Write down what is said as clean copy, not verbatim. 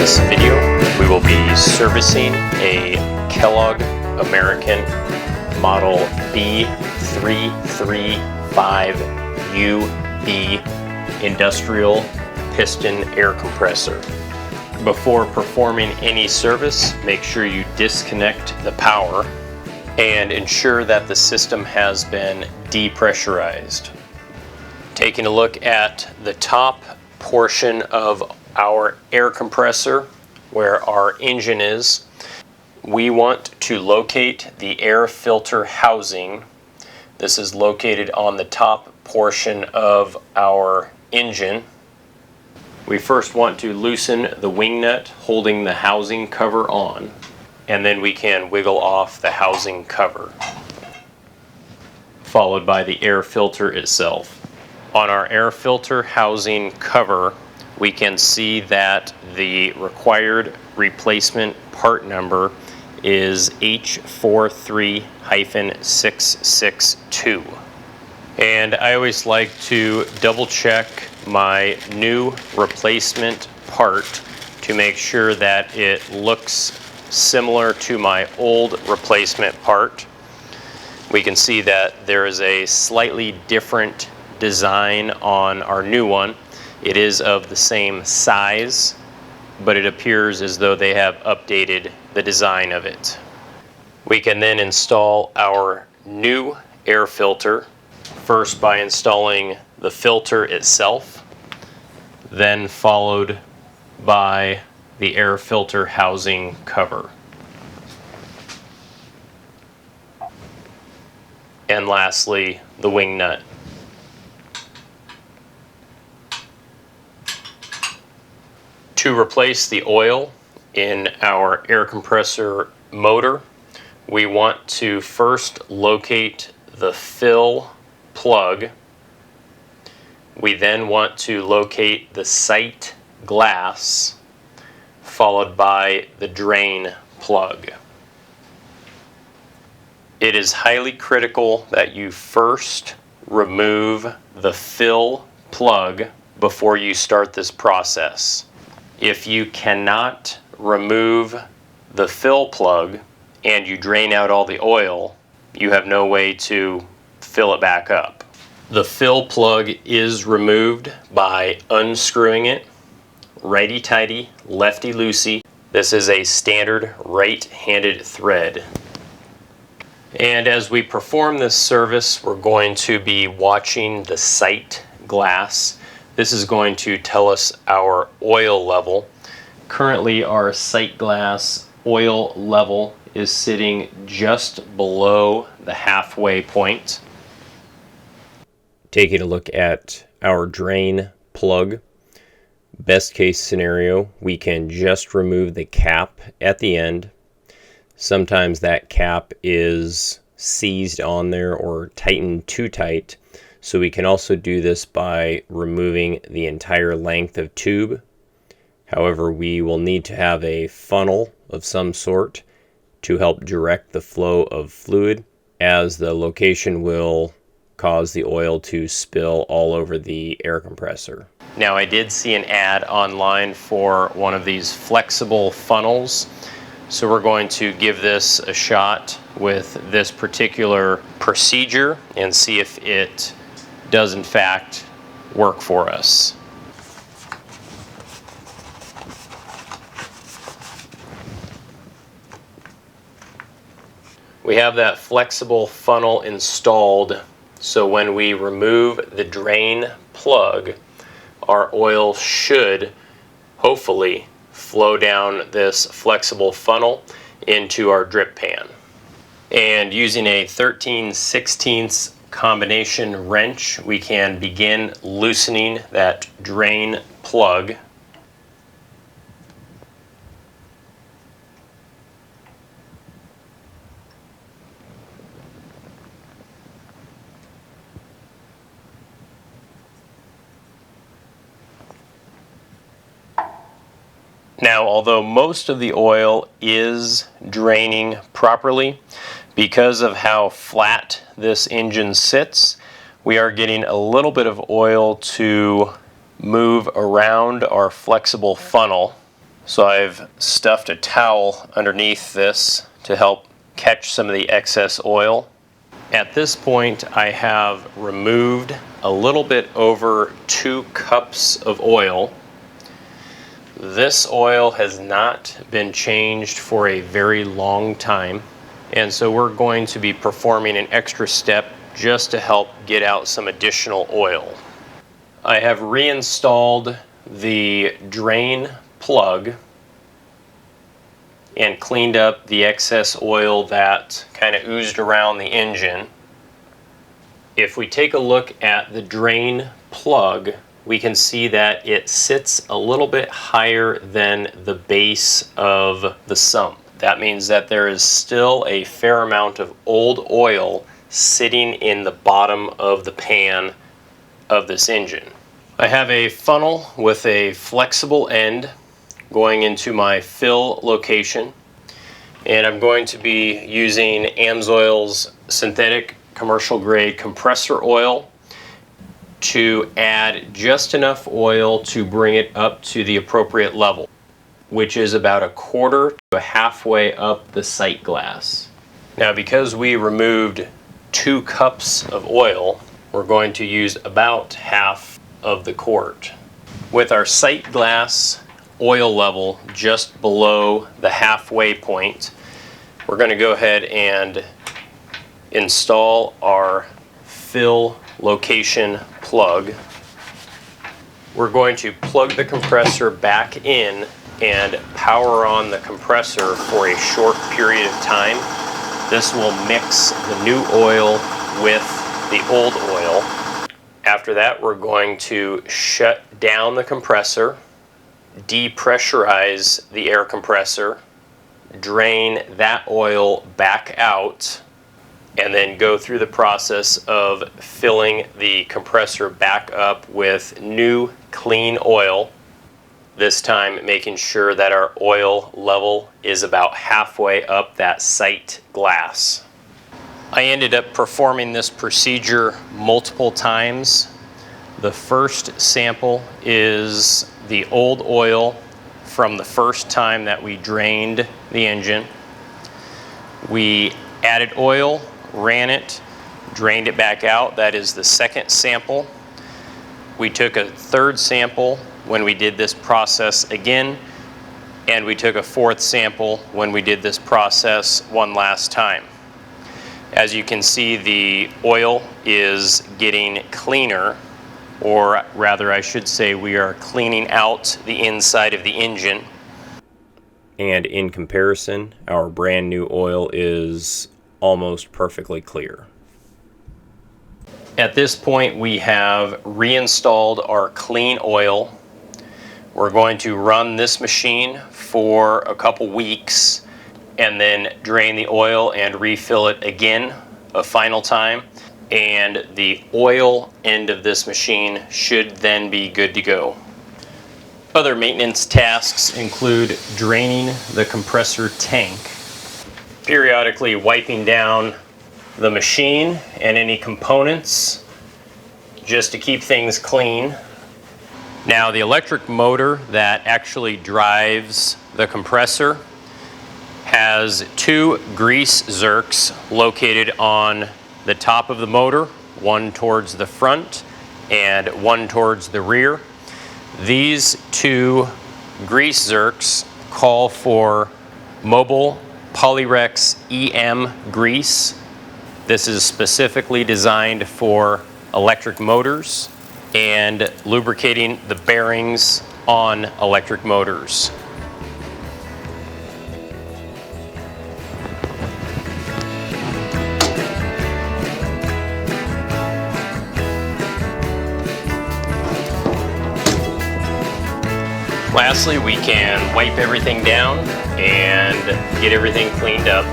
this video, we will be servicing a Kellogg American model B335UB industrial piston air compressor. Before performing any service, make sure you disconnect the power and ensure that the system has been depressurized. Taking a look at the top portion of our air compressor where our engine is, we want to locate the air filter housing. This is located on the top portion of our engine. We first want to loosen the wing nut holding the housing cover on, and then we can wiggle off the housing cover, followed by the air filter itself. On our air filter housing cover, we can see that the required replacement part number is H43-662. And I always like to double check my new replacement part to make sure that it looks similar to my old replacement part. We can see that there is a slightly different design on our new one. It is of the same size, but it appears as though they have updated the design of it. We can then install our new air filter, first by installing the filter itself, then followed by the air filter housing cover, and lastly the wing nut. To replace the oil in our air compressor motor, we want to first locate the fill plug. We then want to locate the sight glass, followed by the drain plug. It is highly critical that you first remove the fill plug before you start this process. If you cannot remove the fill plug and you drain out all the oil, you have no way to fill it back up. The fill plug is removed by unscrewing it, righty-tighty, lefty-loosey. This is a standard right-handed thread. And as we perform this service, we're going to be watching the sight glass. This is going to tell us our oil level. Currently, our sight glass oil level is sitting just below the halfway point. Taking a look at our drain plug, best case scenario, we can just remove the cap at the end. Sometimes that cap is seized on there or tightened too tight. So we can also do this by removing the entire length of tube. However, we will need to have a funnel of some sort to help direct the flow of fluid, as the location will cause the oil to spill all over the air compressor. Now, I did see an ad online for one of these flexible funnels, so we're going to give this a shot with this particular procedure and see if it does in fact work for us. We have that flexible funnel installed, so when we remove the drain plug, our oil should hopefully flow down this flexible funnel into our drip pan. And using a 13/16 combination wrench, we can begin loosening that drain plug. Now, although most of the oil is draining properly, because of how flat this engine sits, we are getting a little bit of oil to move around our flexible funnel. So I've stuffed a towel underneath this to help catch some of the excess oil. At this point, I have removed a little bit over 2 cups of oil. This oil has not been changed for a very long time, and so we're going to be performing an extra step just to help get out some additional oil. I have reinstalled the drain plug and cleaned up the excess oil that kind of oozed around the engine. If we take a look at the drain plug, we can see that it sits a little bit higher than the base of the sump. That means that there is still a fair amount of old oil sitting in the bottom of the pan of this engine. I have a funnel with a flexible end going into my fill location, and I'm going to be using Amsoil's synthetic commercial grade compressor oil to add just enough oil to bring it up to the appropriate level, which is about 1/4 to halfway up the sight glass. Now, because we removed 2 cups of oil, we're going to use about half of the quart. With our sight glass oil level just below the halfway point, we're going to go ahead and install our fill location plug. We're going to plug the compressor back in and power on the compressor for a short period of time. This will mix the new oil with the old oil. After that, we're going to shut down the compressor, depressurize the air compressor, drain that oil back out, and then go through the process of filling the compressor back up with new clean oil, this time making sure that our oil level is about halfway up that sight glass. I ended up performing this procedure multiple times. The first sample is the old oil from the first time that we drained the engine. We added oil, ran it, drained it back out. That is the second sample. We took a third sample when we did this process again, and we took a fourth sample when we did this process one last time. As you can see, the oil is getting cleaner, or rather I should say we are cleaning out the inside of the engine. And in comparison, our brand new oil is almost perfectly clear. At this point, we have reinstalled our clean oil. We're going to run this machine for a couple weeks and then drain the oil and refill it again a final time, and the oil end of this machine should then be good to go. Other maintenance tasks include draining the compressor tank, periodically wiping down the machine and any components just to keep things clean. Now, the electric motor that actually drives the compressor has 2 grease zerks located on the top of the motor, one towards the front and one towards the rear. These 2 grease zerks call for Mobil Polyrex EM grease. This is specifically designed for electric motors and lubricating the bearings on electric motors. Lastly, we can wipe everything down and get everything cleaned up.